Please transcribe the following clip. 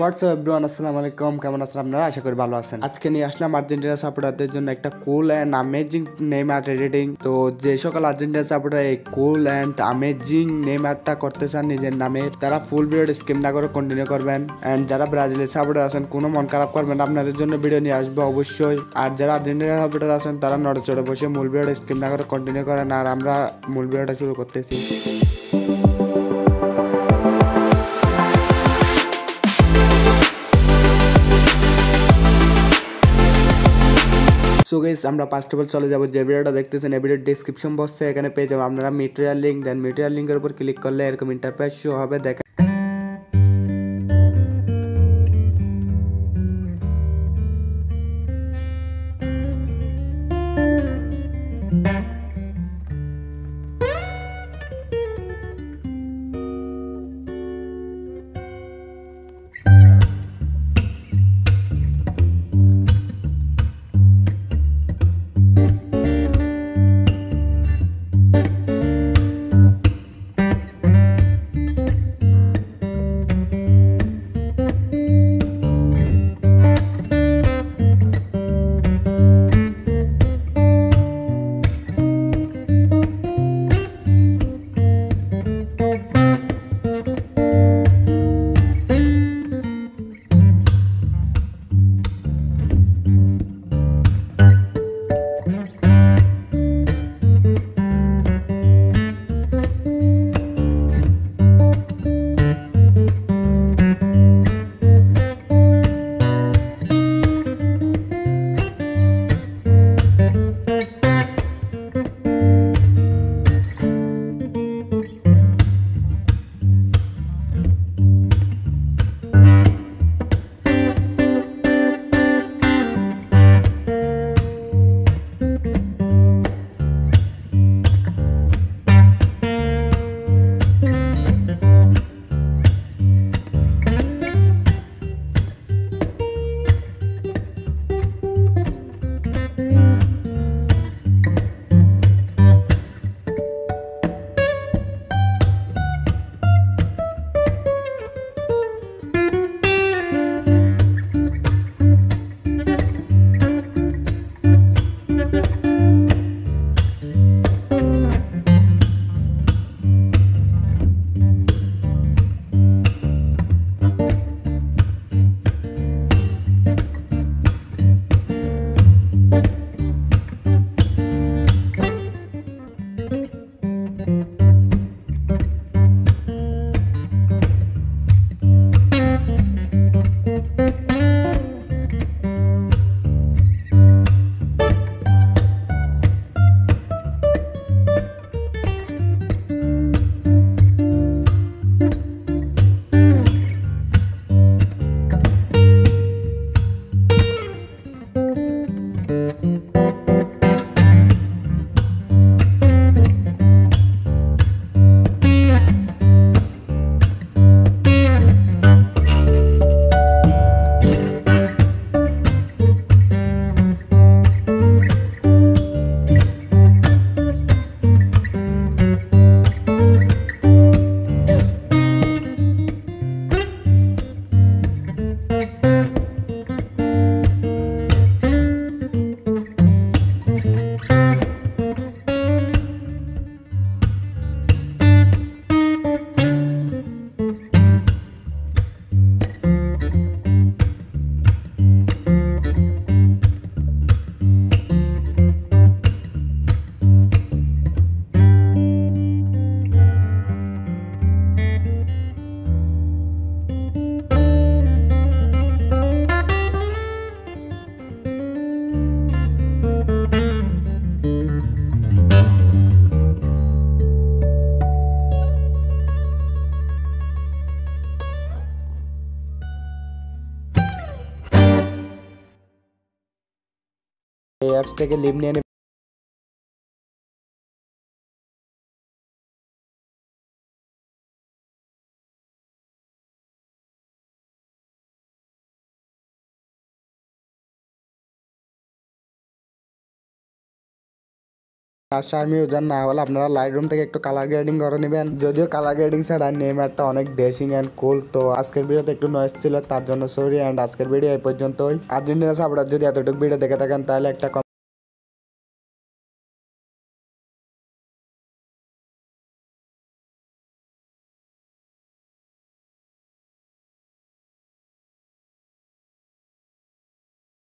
WhatsApp everyone, আসসালামু আলাইকুম। কেমন আছেন আপনারা? আশা করি ভালো আছেন। আজকে নিয়ে আসলাম আর্জেন্টিনা সাপোর্টারদের জন্য একটা cool and amazing name add editing. তো যে সকল আর্জেন্টিনা সাপোর্টার এই কুল অ্যান্ড অ্যামেজিং নেম অ্যাডটা করতে চান নিজের নামে, তারা ফুল ভিডিওটা স্কিপ না করে কন্টিনিউ করবেন। অ্যান্ড যারা ব্রাজিলের সাপোর্টার আছেন, কোনো মন খারাপ করবেন, আপনাদের জন্য ভিডিও নিয়ে আসবো অবশ্যই। আর যারা আর্জেন্টিনা সাপোর্টার আছেন, তারা নড়ে চড়ে বসে মূল ভিডিওটা স্কিপ না করে কন্টিনিউ করেন। আর আমরা মূল ভিডিওটা শুরু করতেছি। সো গাইস, আমরা ফার্স্ট অফ অল চলে যাবো যে ভিডিওটা দেখতেছেন এই ভিডিওর ডিসক্রিপশন বক্সে, এখানে পেয়ে যাবেন আপনারা মেটেরিয়াল লিঙ্ক। দেন মেটেরিয়াল লিঙ্কের উপর ক্লিক করলে এরকম ইন্টারফেস শো হবে। দেখেন এই অ্যাপস থেকে লিভ নিয়ে আশা আমি ওজন না হলে আপনারা লাইট রুম থেকে একটু কালার গ্রেডিং করে নেবেন। যদিও কালার গ্রেডিং ছাড়া নেইমারটা অনেক ড্রেসিং এন্ড কুল। তো আজকের ভিডিওতে একটু নয়েজ ছিল, তার জন্য সরি। এন্ড আজকের ভিডিও এই পর্যন্তই। আর্জেন্টিনা সাপোর্টার যদি এতটুকু ভিডিও দেখে থাকেন তাহলে একটা